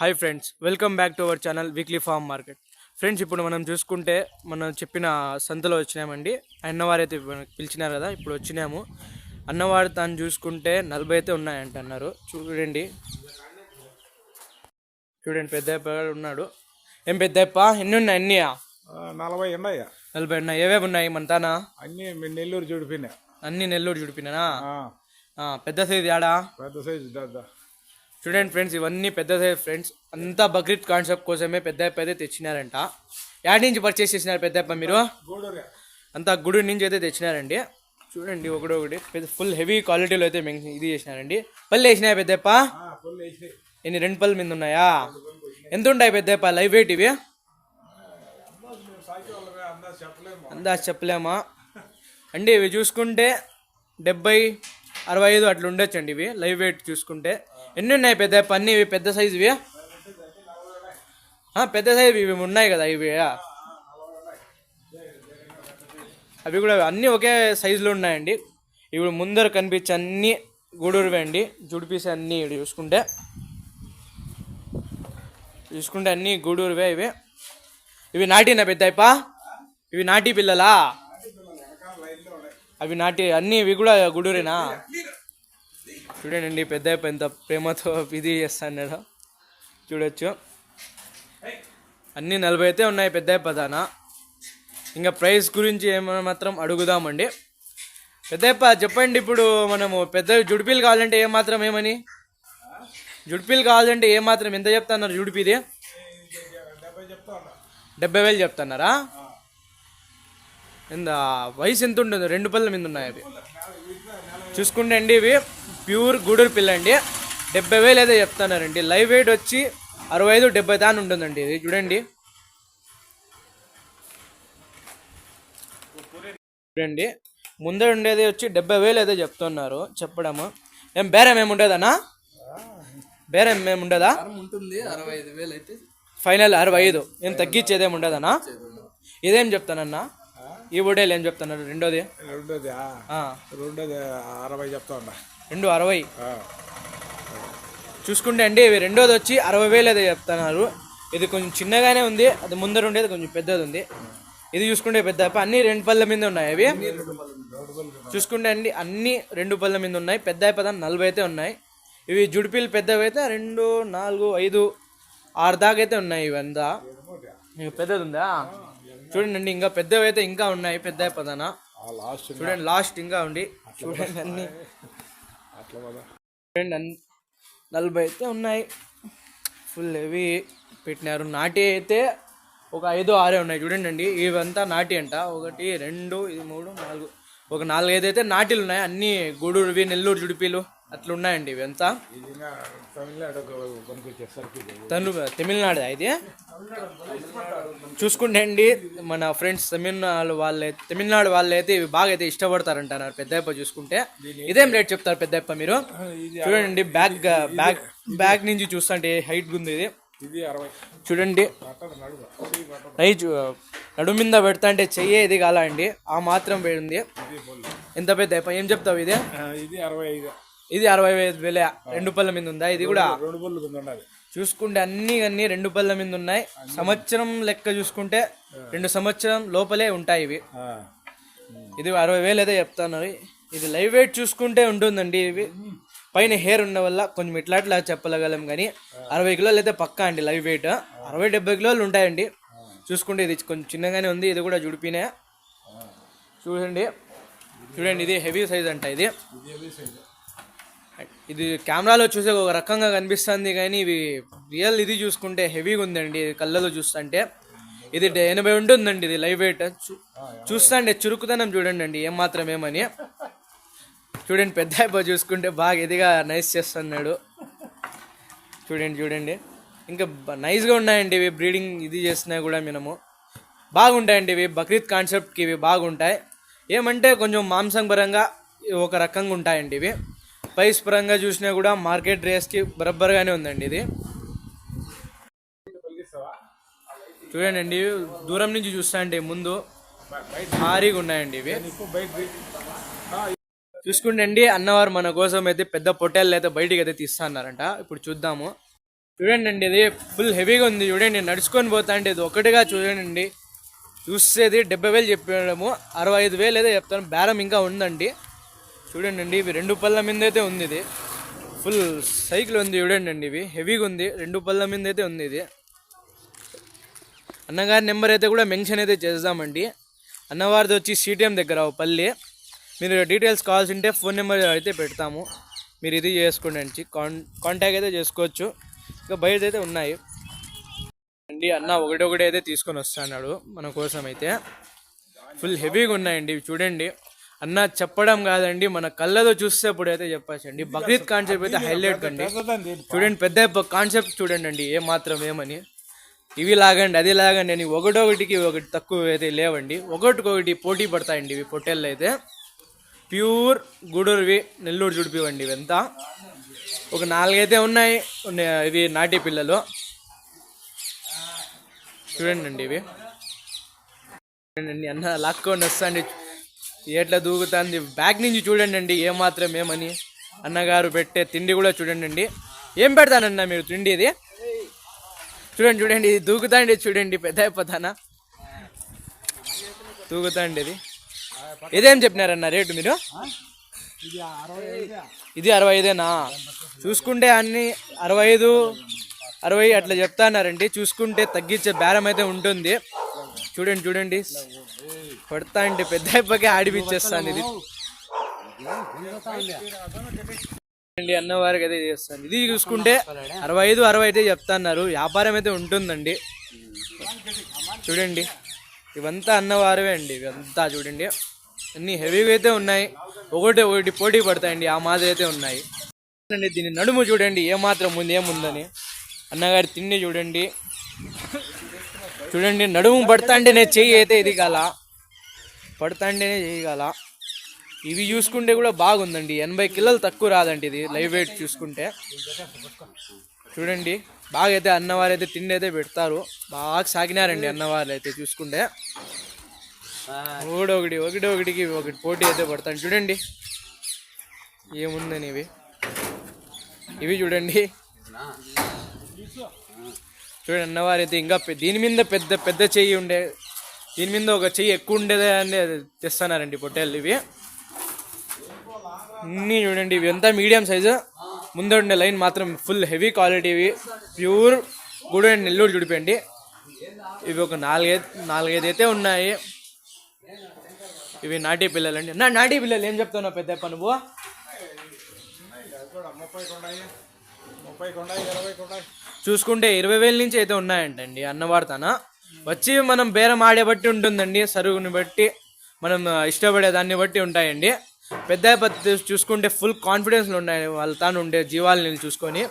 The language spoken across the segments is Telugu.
Hi friends, welcome back to our channel weekly farm market. Friends, ఇప్పుడు మనం చూసుకుంటే మనం చెప్పిన సంతలో వచ్చినామండి. అన్నవారు అయితే పిలిచినారు కదా, ఇప్పుడు వచ్చినాము. అన్నవారు తాను చూసుకుంటే 40 అయితే ఉన్నాయంట అన్నారు. చూడండి పెద్దప్ప ఉన్నాడు. ఏం పెద్దప్ప, ఎన్ని ఉన్నాయి? అన్నీ 40 ఉన్నాయి. 40 ఉన్నాయి. ఏవేవి ఉన్నాయి మన తానా? అన్ని నెల్లూరు జుడిపినా. అన్ని నెల్లూరు జుడిపినా. పెద్ద సైజు ఆడా? పెద్ద సైజు. చూడండి ఫ్రెండ్స్, ఇవన్నీ పెద్ద సైజ్ ఫ్రెండ్స్. అంతా బక్రీద్ కాన్సెప్ట్ కోసమే పెద్దప్ప అయితే తెచ్చినారంట. యాడ్ నుంచి పర్చేస్ చేసినారు పెద్దప్ప మీరు? అంతా గుడి నుంచి అయితే తెచ్చినారండి. చూడండి ఒకటి పెద్ద ఫుల్ హెవీ క్వాలిటీలో అయితే ఇది చేసినారండి. పళ్ళు వేసినాయా పెద్దప్ప? ఎన్ని 2 పళ్ళ మీద ఉన్నాయా? ఎంత ఉంటాయి పెద్దప్ప లైవ్ వెయిట్ ఇవి? అందాజ్ చెప్పలేమా అండి. ఇవి చూసుకుంటే 70-65 అట్లా ఉండొచ్చండి. ఇవి లైవ్ వెయిట్ చూసుకుంటే. ఎన్ని ఉన్నాయి పెద్ద అన్ని? ఇవి పెద్ద సైజు ఇవి? పెద్ద సైజు ఇవి ఉన్నాయి కదా ఇవి. అవి కూడా అన్నీ ఒకే సైజులో ఉన్నాయండి. ఇప్పుడు ముందర కనిపించే అన్నీ గూడూరువే అండి. జుడిపీస్ అన్నీ చూసుకుంటే అన్నీ గూడూరువే. ఇవి నాటినా పెద్దప్ప? ఇవి నాటి పిల్లలా? అవి నాటి అన్నీ ఇవి కూడా గూడూరేనా? చూడండి పెద్దప్ప ఎంత ప్రేమతో ఇది చేస్తాడు చూడొచ్చు. అన్నీ 40 అయితే ఉన్నాయి పెద్దప్ప దానా. ఇంకా ప్రైస్ గురించి ఏమైనా మాత్రం అడుగుదామండి. పెద్దప్ప చెప్పండి, ఇప్పుడు మనము పెద్ద జుడిపీలు కావాలంటే ఏమని జుడిపీలు కావాలంటే ఏమాత్రం ఎంత చెప్తున్నారు? జుడిపీది 70,000 చెప్తున్నారా? ఎంత వయసు ఎంత ఉంటుంది? 2 పళ్ళ మీద ఉన్నాయి అవి. చూసుకుంటే అండి ఇవి ప్యూర్ గూడూరు పిల్ల అండి. 70,000 అయితే చెప్తున్నారండి. లైవ్ వెయిట్ వచ్చి 65-70 దాని ఉంటుందండి. ఇది చూడండి ముందర ఉండేది వచ్చి 70,000 అయితే చెప్తున్నారు చెప్పడము. ఏం బేరం ఏముండేదన్నా? బేరం ఏముండదా? ఉంటుంది 65,000 అయితే ఫైనల్ 65. ఏం తగ్గించేదేమి ఉండదన్నా? ఇదేం చెప్తానన్నా? ఈ బుడేలు ఏం చెప్తున్నారు? రెండోది 60 చెప్తా ఉన్నా. 260 చూసుకుంటే అండి ఇవి రెండోది వచ్చి 60,000 అయితే చెప్తున్నారు. ఇది కొంచెం చిన్నగానే ఉంది. అది ముందర ఉండేది కొంచెం పెద్దది ఉంది. ఇది చూసుకుంటే పెద్ద అన్ని 2 పళ్ళ మీద ఉన్నాయి. అవి చూసుకుంటే అండి అన్ని 2 పళ్ళ మీద ఉన్నాయి. పెద్ద 40 అయితే ఉన్నాయి. ఇవి జుడిపీలు పెద్దవి అయితే 2, 4, 5, 6 దాకా అయితే ఉన్నాయి. ఇవంతా పెద్దది ఉందా? చూడండి ఇంకా పెద్దవి అయితే ఇంకా ఉన్నాయి. పెద్ద పదాన చూడండి లాస్ట్ ఇంకా ఉండి చూడండి అన్ని చూడండి 40 అయితే ఉన్నాయి. ఫుల్ హెవీ పెట్టినారు. నాటి అయితే ఒక 5-6 ఉన్నాయి. చూడండి అండి ఇవంతా నాటి అంట. 1, 2, 3, 4 ఒక 4-5 అయితే నాటిలు ఉన్నాయి. అన్నీ గూడూరువి నెల్లూరు జుడిపీలు అట్లా ఉన్నాయండి. ఇవంతా తమిళనాడు అయితే చూసుకుంటే అండి మన ఫ్రెండ్స్ తమిళనాడు వాళ్ళు అయితే ఇవి బాగా అయితే ఇష్టపడతారంటున్నారు. పెద్దప్ప చూసుకుంటే ఇదేం రేట్ చెప్తారు పెద్దప్ప మీరు? చూడండి బ్యాక్ నుంచి చూస్తుంటే హైట్ ఉంది. ఇది చూడండి నడు మీద పెడతా అంటే చెయ్యే ఇది కాల అండి. ఆ మాత్రం ఉంది. ఎంత పెద్ద ఏం చెప్తావు? ఇది 65. ఇది 65,000. 2 పళ్ళ మీద ఉందా? ఇది కూడా చూసుకుంటే అన్ని 2 పళ్ళ మీద ఉన్నాయి. సంవత్సరం లెక్క చూసుకుంటే 2 సంవత్సరం లోపలే ఉంటాయి ఇవి. ఇది 60,000 అయితే చెప్తున్నారు. ఇది లైవ్ వెయిట్ చూసుకుంటే ఉంటుందండి. ఇవి పైన హెయిర్ ఉన్న వల్ల కొంచెం ఇట్లా చెప్పగలం కానీ 60 కిలోలు అయితే పక్కా అండి లైవ్ వెయిట్. 60-70 కిలోలు ఉంటాయండి. చూసుకుంటే ఇది కొంచెం చిన్నగానే ఉంది. ఇది కూడా జుడిపినే. చూడండి ఇది హెవీ సైజ్ అంట. ఇది కెమెరాలో చూసే ఒక రకంగా కనిపిస్తుంది కానీ ఇవి రియల్ ఇది చూసుకుంటే హెవీగా ఉందండి. కళ్ళలో చూస్తుంటే ఇది 80 ఉంటుందండి. ఇది లైవ్ వెయిట్ చూస్తుంటే చురుకుతనం చూడండి అండి ఏమాత్రం ఏమని. చూడండి పెద్ద చూసుకుంటే బాగా ఇదిగా నైస్ చేస్తున్నాడు. చూడండి ఇంకా నైస్గా ఉన్నాయండి ఇవి. బ్రీడింగ్ ఇది చేసినా కూడా మనము బాగుంటాయండి ఇవి. బక్రీద్ కాన్సెప్ట్కి ఇవి బాగుంటాయి. ఏమంటే కొంచెం మాంసం పరంగా ఒక రకంగా ఉంటాయండి ఇవి. ప్రైస్ పరంగా చూసినా కూడా మార్కెట్ రేస్కి బరబ్బర్గానే ఉందండి ఇది. చూడండి దూరం నుంచి చూస్తా అంటే ముందు భారీగా ఉన్నాయండి ఇవి. చూసుకుంటే అండి అన్నవారు మన కోసం అయితే పెద్ద పొట్టేళ్ళు అయితే బయటికి అయితే తీస్తా అన్నారంట. ఇప్పుడు చూద్దాము. చూడండి అండి, ఇది ఫుల్ హెవీగా ఉంది. చూడండి నడుచుకొని పోతా అంటే ఇది ఒకటిగా చూడండి. చూసేది 70,000 చెప్పడము, 65,000 ఏదో చెప్తాను. బేరం ఇంకా ఉందండి. చూడండి అండి, ఇవి 2 పళ్ళ మీద అయితే ఉంది. ఇది ఫుల్ సైకిల్ ఉంది. చూడండి అండి, ఇవి హెవీగా ఉంది. 2 పళ్ళ మీద అయితే ఉంది. ఇది అన్నగారి నెంబర్ అయితే కూడా మెన్షన్ అయితే చేద్దామండి. అన్నవారిది వచ్చి సిటిఎం దగ్గర పల్లి. మీరు డీటెయిల్స్ కావాల్సి ఉంటే ఫోన్ నెంబర్ అయితే పెడతాము, మీరు ఇది చేసుకోండి. కాంటాక్ట్ అయితే చేసుకోవచ్చు. ఇంకా బయట అయితే ఉన్నాయి అండి. అన్న ఒకటి అయితే తీసుకొని వస్తున్నాడు మన కోసం అయితే. ఫుల్ హెవీగా ఉన్నాయండి ఇవి. చూడండి అన్న చెప్పడం కాదండి, మన కళ్ళతో చూసేప్పుడు అయితే చెప్పచ్చండి. బక్రీద్ కాన్సెప్ట్ అయితే హైలైట్ అండి. చూడండి పెద్ద కాన్సెప్ట్ చూడండి అండి, ఏ మాత్రం ఏమని. ఇవి లాగండి అది లాగండి అని ఒకటొకటికి ఒకటి తక్కువ అయితే లేవండి. ఒకటికొకటి పోటీ పడతాయండి ఇవి. పొట్టేళ్ళు అయితే ప్యూర్ గూడూరువి, నెల్లూరు జుడిపివండి. ఇవంతా ఒక 4 అయితే ఉన్నాయి. ఇవి నాటి పిల్లలు. చూడండి అండి ఇవి. చూడండి అన్న లాక్కొని వస్తాండి, ఎట్లా దూకుతుంది బ్యాక్ నుంచి. చూడండి అండి ఏమాత్రం ఏమని. అన్నగారు పెట్టే తిండి కూడా చూడండి అండి. ఏం పెడతానన్నా మీరు తిండి? ఇది చూడండి ఇది దూకుతాండి. చూడండి పెద్ద అయిపోతానా దూకుతాండి. ఇది ఇదేం చెప్పినారన్న రేటు మీరు? ఇది 65ఏనా? చూసుకుంటే అన్ని 65, 60 అట్లా చెప్తాన్నారండి. చూసుకుంటే తగ్గించే బేరం అయితే ఉంటుంది. చూడండి పడతా అంటే పెద్ద అయిపోయి ఆడిపిచ్చేస్తాను. ఇది అన్నవారికి అయితే చేస్తాను. ఇది చూసుకుంటే 65, 60 అయితే చెప్తున్నారు. వ్యాపారం అయితే ఉంటుందండి. చూడండి ఇవంతా అన్నవారవే అండి. ఇవంతా చూడండి అన్ని హెవీగా అయితే ఉన్నాయి. ఒకటి పోటీ పడతాయండి, ఆ మాదిరి అయితే ఉన్నాయి. దీని నడుము చూడండి ఏమాత్రం ముందు ఏముందని. అన్నగారి తిండి చూడండి. నడుము పడతా అంటేనే చెయ్యి అయితే ఇది కాల, పడతా అంటేనే చేయగల. ఇవి చూసుకుంటే కూడా బాగుందండి. 80 కిలోలు తక్కువ రాదండి ఇది లైవ్ వెయిట్ చూసుకుంటే. చూడండి బాగా అయితే అన్నవారు అయితే తిండి అయితే పెడతారు. బాగా సాగినారండి అన్నవారు అయితే చూసుకుంటే. ఒకటికి ఒకటి పోటీ అయితే పడతాను. చూడండి ఏముందని ఇవి చూడండి అన్నవారు అయితే ఇంకా దీని మీద పెద్ద చెయ్యి ఉండే, దీని మీద ఒక చెయ్యి ఎక్కువ ఉండేదే అని తెస్తున్నారండి పొట్టేళ్ళు ఇవి అన్నీ. చూడండి ఇవి అంతా మీడియం సైజు. ముందుండే లైన్ మాత్రం ఫుల్ హెవీ క్వాలిటీ. ఇవి ప్యూర్ గూడూరు అండ్ నెల్లూరు జుడిపండి. ఇవి ఒక 4-5 అయితే ఉన్నాయి. ఇవి నాటి పిల్లలండి. నాటి పిల్లలు ఏం చెప్తున్నావు పెద్ద నువ్వు? 30 చూసుకుంటే 20,000 నుంచి అయితే ఉన్నాయంటండి అన్నవార్తన. వచ్చి మనం బేరం ఆడే బట్టి ఉంటుందండి, సరుకుని బట్టి, మనం ఇష్టపడే దాన్ని బట్టి ఉంటాయండి. పెద్ద చూసుకుంటే ఫుల్ కాన్ఫిడెన్స్లో ఉన్నాయి. వాళ్ళ తాను ఉండే జీవాలని చూసుకొని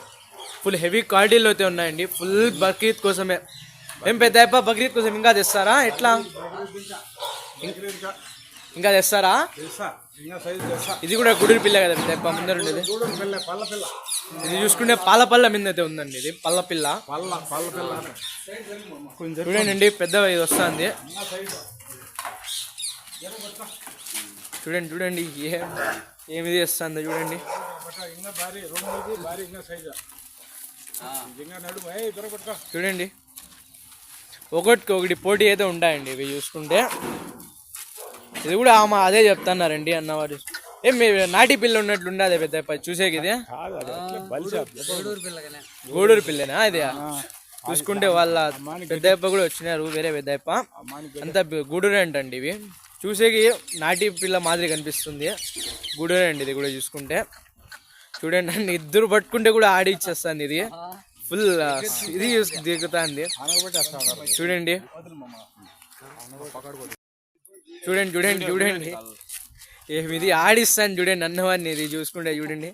ఫుల్ హెవీ క్వాలిటీలో అయితే ఉన్నాయండి. ఫుల్ బక్రీద్ కోసమే. ఏం పెద్ద బక్రీద్ కోసం ఇంకా తెస్తారా? ఎట్లా ఇంకా తెస్తారా? ఇది కూడా గుడి పిల్ల కదా పెద్ద ముందర ఉండేది. ఇది చూసుకుంటే పాలపల్ల మీద అయితే ఉందండి. ఇది పల్ల పిల్ల. చూడండి పెద్ద ఇది వస్తుంది. చూడండి ఏమిది వస్తుంది చూడండి. చూడండి ఒకటి పోటీ అయితే ఉంటాయండి ఇవి చూసుకుంటే. ఇది కూడా అదే చెప్తున్నారండి అన్నవారు. ఏం నాటి పిల్ల ఉన్నట్లుండే అదే పెద్ద చూసేకి. ఇది గూడూరు పిల్లనా? ఇది చూసుకుంటే వాళ్ళ పెద్దప్ప కూడా వచ్చినారు, వేరే పెద్దప్ప. అంతా గూడూరే అంటండి. ఇవి చూసేకి నాటి పిల్ల మాదిరి కనిపిస్తుంది. గూడూరే అండి ఇది కూడా చూసుకుంటే. చూడండి అండి ఇద్దరు పట్టుకుంటే కూడా ఆడి ఇచ్చేస్తుంది. ఇది ఫుల్ ఇది దిగుతుంది. చూడండి ఏమిది ఆడిస్తాను. చూడండి అన్నవాడిని ఇది చూసుకుంటే. చూడండి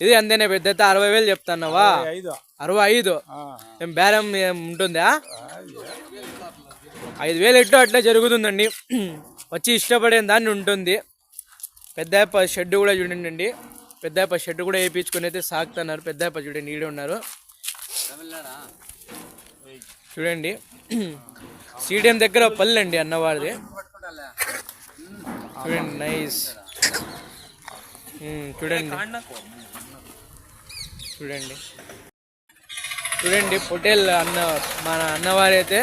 ఇది అంతేనే పెద్ద 60,000 చెప్తున్నావా? 65 ఏం బేరం ఏం ఉంటుందా? 5,000 ఎట్లో అట్లా జరుగుతుందండి. వచ్చి ఇష్టపడే దాన్ని ఉంటుంది. పెద్ద షెడ్ కూడా చూడండి అండి. పెద్ద షెడ్ కూడా వేయించుకొని అయితే సాగుతున్నారు. పెద్ద చూడండి ఈడే ఉన్నారు. చూడండి సిటిఎం దగ్గర పల్లె అండి అన్నవారిది. చూడండి నైస్. చూడండి చూడండి పొటేల్ అన్న మన అన్నవారైతే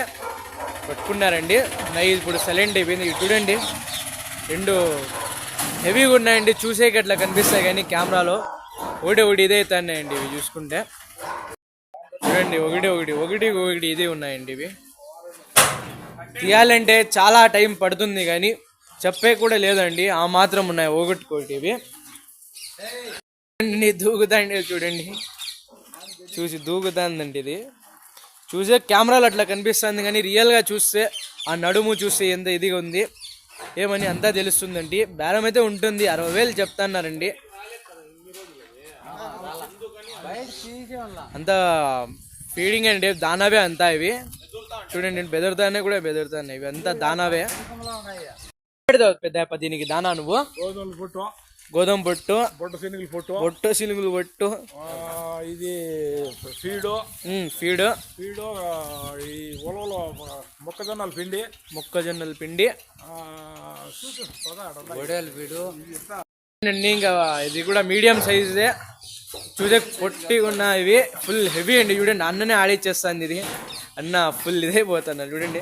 పట్టుకున్నారండి. నైట్ ఇప్పుడు సైలెంట్ అయిపోయింది. ఇవి చూడండి రెండు హెవీగా ఉన్నాయండి, చూసేకి అట్లా కనిపిస్తాయి కానీ కెమెరాలో ఒకటి ఇదే అవుతున్నాయండి ఇవి చూసుకుంటే. చూడండి ఒకటి ఇదే ఉన్నాయండి ఇవి. తీయాలంటే చాలా టైం పడుతుంది కానీ చెప్పే కూడా లేదండి, ఆ మాత్రం ఉన్నాయి ఒకటి ఇవి. దూకుతాండి చూడండి, చూసి దూకుతాందండి ఇది. చూసే కెమెరాలో అట్లా కనిపిస్తుంది కానీ రియల్గా చూస్తే ఆ నడుము చూస్తే ఎంత ఇదిగా ఉంది ఏమని అంతా తెలుస్తుందండి. బేరం అయితే ఉంటుంది, 60,000 చెప్తున్నారండి. అంతా ఫీడింగ్ అండి, దానావే అంతా ఇవి. చూడండి బెదరుతానే కూడా బెదరుతాయి, ఇవి అంతా దానావే. పెద్ద దీనికి దానా నువ్వు గోధుమ పొట్టు, పొట్టు శినుగులు పొట్టు, ఇది ఫీడు ఫీడ్, ఈ ఉలవలో మొక్కజొన్నల పిండి, ఇంకా ఇది కూడా మీడియం సైజే. చూసే పొట్టి ఉన్న ఇవి ఫుల్ హెవీ అండి. చూడండి అన్ననే ఆడిచ్చేస్తుంది ఇది, అన్న ఫుల్ ఇదే పోతున్నారు చూడండి.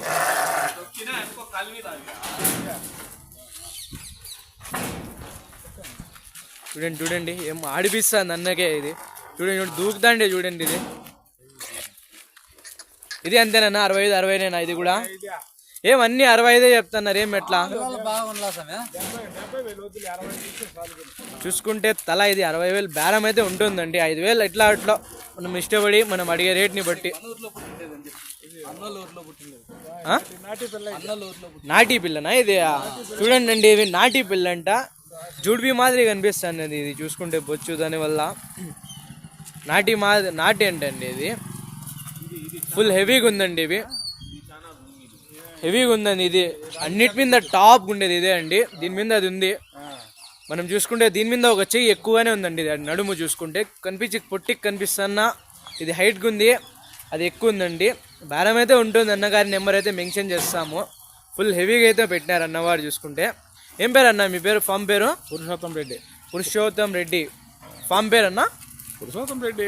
చూడండి ఏం ఆడిపిస్తుంది అన్నకే ఇది. చూడండి దూకుతాండి చూడండి ఇది. ఇది అంతేనా 65 ఇది కూడా? ఏమన్నీ 65 చెప్తున్నారు, ఏం ఎట్లా చూసుకుంటే తల ఇది 60,000 బేరం అయితే ఉంటుందండి. 5,000 ఎట్లా అట్లా మనం ఇష్టపడి మనం అడిగే రేట్ని బట్టి. నాటి పిల్లనా ఇది? చూడండి అండి ఇవి నాటి పిల్ల అంట, జుడ్బీ మాదిరి కనిపిస్తుంది ఇది చూసుకుంటే బొచ్చు, దానివల్ల నాటి అంటండి ఇది. ఫుల్ హెవీగా ఉందండి ఇవి, హెవీగా ఉందండి ఇది. అన్నిటి మీద టాప్ ఉండేది ఇదే అండి, దీని మీద అది ఉంది. మనం చూసుకుంటే దీని మీద ఒక చెయ్యి ఎక్కువగానే ఉందండి ఇది. నడుము చూసుకుంటే పొట్టికి కనిపిస్తున్నా ఇది హైట్గా ఉంది, అది ఎక్కువ ఉందండి. బేరం అయితే ఉంటుంది, అన్నగారి నెంబర్ అయితే మెన్షన్ చేస్తాము. ఫుల్ హెవీగా అయితే పెట్టినారు అన్నవారు. చూసుకుంటే ఏం పేరు అన్న మీ పేరు? ఫామ్ పేరు? పురుషోత్తం రెడ్డి ఫామ్ పేరు అన్న? పురుషోత్తం రెడ్డి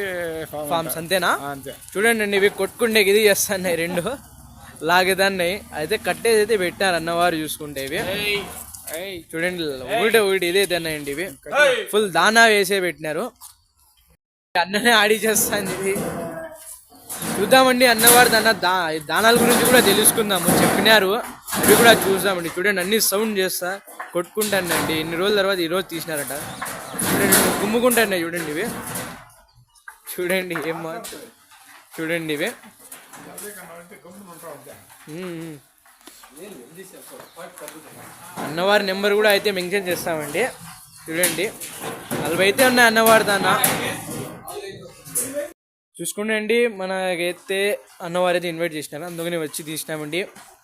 ఫామ్స్ అంతేనా? అంతే. చూడండి అండి ఇవి కొట్టుకుంటే ఇది చేస్తున్నాయి, రెండు లాగేదాన్ని అయితే కట్టేది అయితే పెట్టారు అన్నవారు. చూసుకుంటే ఇవి చూడండి ఒకటి ఇదే తిన్నాయండి ఇవి. ఫుల్ దానా వేసే పెట్టినారు, అన్ననే ఆడి చేస్తాను ఇది. చూద్దామండి అన్నవారు దానాల గురించి కూడా తెలుసుకుందాము, చెప్పినారు అవి కూడా చూద్దామండి. చూడండి అన్ని సౌండ్ చేస్తా కొట్టుకుంటానండి, ఇన్ని రోజుల తర్వాత ఈరోజు తీసినారట. చూడండి గుమ్ముకుంటాయి చూడండి ఇవి. చూడండి చూడండి ఇవి. అన్నవారి నెంబర్ కూడా అయితే మెన్షన్ చేస్తామండి. చూడండి 40 అయితే ఉన్నాయి అన్నవారి దానా. చూసుకోండి మనకైతే అన్నవారు అయితే ఇన్వైట్ చేసినారు, అందుకని వచ్చి తీసినామండి.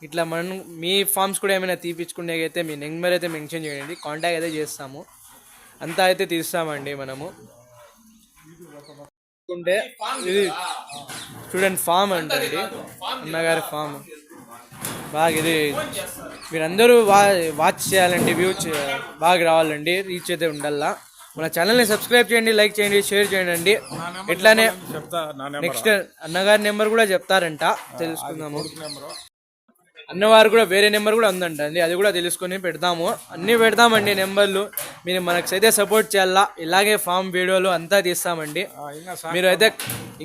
ఇట్లా మనం మీ ఫామ్స్ కూడా ఏమైనా తీపించుకునే అయితే మీ నెంబర్ అయితే మెన్షన్ చేయండి, కాంటాక్ట్ అయితే చేస్తాము, అంతా అయితే తీస్తామండి మనము. ఇది చూడండి ఫామ్ అంటండి, అన్నగారి ఫామ్. బాగా ఇది మీరందరూ వాచ్ చేయాలండి, వ్యూ బాగా రావాలండి, రీచ్ అయితే ఉండాలా. మన ఛానల్ని సబ్స్క్రైబ్ చేయండి, లైక్ చేయండి, షేర్ చేయండి. ఇట్లానే నెక్స్ట్ అన్నగారి నెంబర్ కూడా చెప్తారంట, తెలుసుకుందాము. అన్నవారు కూడా వేరే నెంబర్ కూడా ఉందంట అండి, అది కూడా తెలుసుకొని పెడతాము. అన్నీ పెడతామండి నెంబర్లు, మీరు మనకైతే సపోర్ట్ చేయాలా. ఇలాగే ఫామ్ వీడియోలు అంతా తీస్తామండి. మీరు అయితే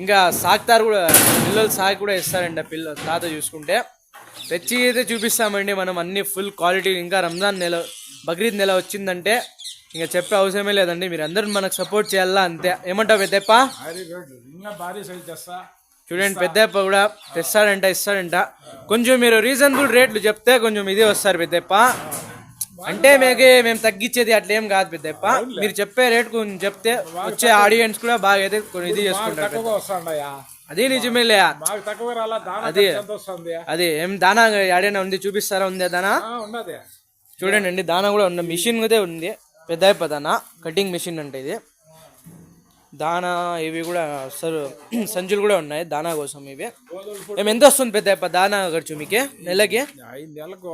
ఇంకా సాకుతారు కూడా, పిల్లలు సాగు కూడా ఇస్తారంట తాత చూసుకుంటే. తెచ్చి అయితే చూపిస్తామండి మనం అన్ని ఫుల్ క్వాలిటీ. ఇంకా రంజాన్ నెల, బక్రీద్ నెల వచ్చిందంటే ఇంకా చెప్పే అవసరమే లేదండి, మీరు అందరూ మనకు సపోర్ట్ చేయాలా, అంతే. ఏమంటావు పెద్దప్ప? చూడండి పెద్దప్ప కూడా తెస్తాడంట, ఇస్తాడంట. కొంచెం మీరు రీజనబుల్ రేట్లు చెప్తే కొంచెం ఇది వస్తారు పెద్దప్ప. అంటే మేము తగ్గించేది అట్లా ఏం కాదు పెద్దప్ప, మీరు చెప్పే రేట్ కొంచెం చెప్తే వచ్చే ఆడియన్స్ కూడా బాగా అయితే కొన్ని ఇది చేసుకుంటారు. అది నిజమేలే, అది ఏం దానా ఆడైనా ఉంది, చూపిస్తారా? ఉంది దానా? చూడండి అండి దానా కూడా ఉన్న మిషన్ అయితే ఉంది, పెద్ద దానా కటింగ్ మిషన్ అంటే ఇది. దానా ఇవి కూడా సంచులు కూడా ఉన్నాయి దానా కోసం. ఇవి ఎంత వస్తుంది పెద్ద దానా ఖర్చు మీకు నెలకి? 5 నెలలకు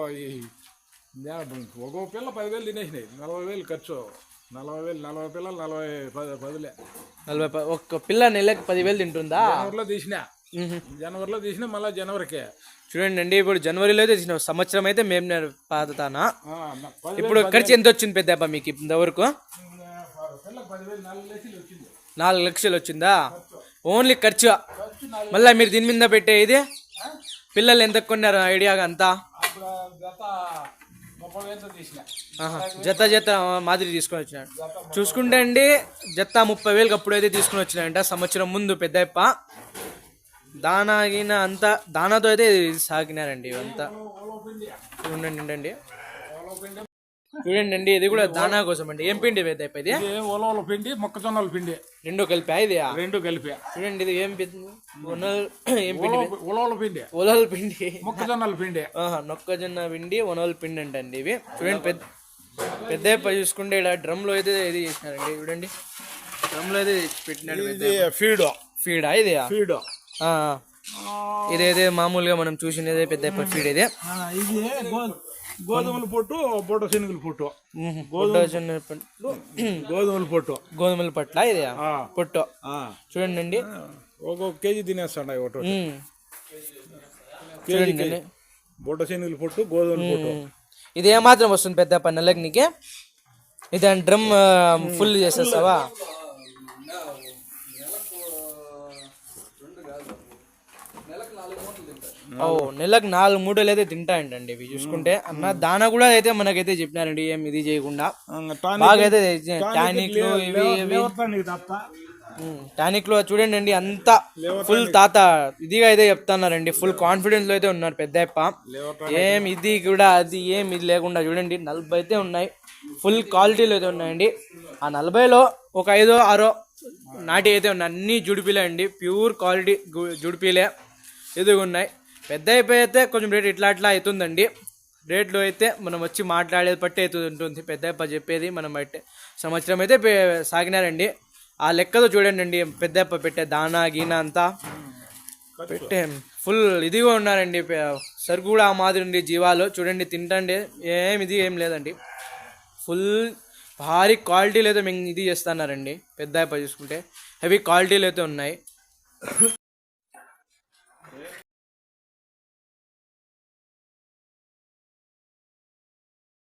ఒక పిల్ల 10,000 తినేసినాయి, 40,000 ఖర్చు. 40 పిల్లలు 40 10. ఒక్క పిల్ల నెలకి 10,000 తింటుందా? తీసినా జనవరిలో తీసిన మళ్ళీ జనవరికే చూడండి అండి, ఇప్పుడు జనవరిలో అయితే తీసిన సంవత్సరం అయితే మేము పాతతానా. ఆ, 10,000 ఇప్పుడు ఖర్చు ఎంత వచ్చింది పెద్దప్ప మీకు ఇంతవరకు? పిల్ల 10,000 4 లక్షలు వచ్చింది. 4 లక్షలు వచ్చిందా ఓన్లీ ఖర్చు? మళ్ళీ మీరు దీని మీద పెట్టే ఇది పిల్లలు ఎంత కొన్నారు ఐడియాగా అంతా? అప్పుడు గత 30,000 తీసిన. ఆహా, జత మాదిరి తీసుకొని వచ్చినాడు. చూసుకుంటే అండి జత 30,000 అప్పుడైతే తీసుకుని వచ్చినాయంట సంవత్సరం ముందు పెద్దప్ప. దానా గిన అంతా దానాతో అయితే సాగినారండి ఇవంతా. చూడండి చూడండి అండి, ఇది కూడా దానా కోసం అండి. ఏం పిండి పెద్దప్ప ఇది? ఇది ఉలవల పిండి, మొక్కజొన్నల పిండి రెండు కలిపా ఇది? రెండు కలిపి. చూడండి ఇది ఏం పిండి? ఏం పిండి? ఉలవల పిండి, ఒలల పిండి, మొక్కజొన్నల పిండి. మొక్కజొన్న పిండి, ఒనవల పిండి అంటండి ఇవి. చూడండి పెద్దప్ప చూసుకుంటే ఇలా డ్రమ్ లో అయితే ఇది చేసినారండి. చూడండి డ్రమ్ లో అయితే పెట్టినాడు. ఇది ఫీడా ఇది? ఫీడ్. ఇదైతే మామూలుగా మనం చూసినదే పెద్దప్ప ఫీడ్ ఇది. ఇది గోధుమల పొట్టు, బొడ్డ శనగల పొట్టు. గోధుమల పొట్టు, గోధుమల పట్ల ఇది పొట్టు. చూడండి అండి, ఒక్కొక్క కేజీ తినేస్తాడు ఒకటి. చూడండి బొడ్డ శనగల పొట్టు, గోధుమల పొట్టు. ఇది ఏమాత్రం వస్తుంది పెద్దప్ప నెలకి నీకే? ఇది డ్రమ్ ఫుల్ చేసేస్తావా? నెలకు 4 మూటలు అయితే తింటాయంటండి ఇవి. చూసుకుంటే అన్న దానా కూడా అయితే మనకైతే చెప్పినారండి, ఏం ఇది చేయకుండా బాగా అయితే టానిక్లు ఇవి టానిక్లు చూడండి అండి అంతా ఫుల్ తాత ఇదిగా అయితే చెప్తున్నారండి. ఫుల్ కాన్ఫిడెన్స్ లో అయితే ఉన్నారు పెద్దప్ప. ఏం ఇది కూడా అది ఏం ఇది లేకుండా చూడండి 40 అయితే ఉన్నాయి. ఫుల్ క్వాలిటీలో అయితే ఉన్నాయండి. ఆ 40లో ఒక 5-6 నాటి అయితే ఉన్నాయి. అన్ని జుడిపిలే అండి, ప్యూర్ క్వాలిటీ జుడిపిలే ఎదుగు ఉన్నాయి. పెద్ద అయితే కొంచెం రేట్ ఇట్లా అవుతుందండి. రేట్లు అయితే మనం వచ్చి మాట్లాడేది బట్టి అయితే ఉంటుంది. పెద్ద చెప్పేది మనం బట్టి సంవత్సరం అయితే సాగినారండి. ఆ లెక్కతో చూడండి అండి పెద్దప్ప పెట్టే దానా గీనా అంతా పెట్టే ఫుల్ ఇదిగా ఉన్నారండి. సరుకు కూడా ఆ మాదిరి ఉంది జీవాలు. చూడండి తింటండి ఏం లేదండి. ఫుల్ భారీ క్వాలిటీలు అయితే మేము ఇది చేస్తున్నారండి. పెద్దప్ప చూసుకుంటే హెవీ క్వాలిటీలు అయితే ఉన్నాయి.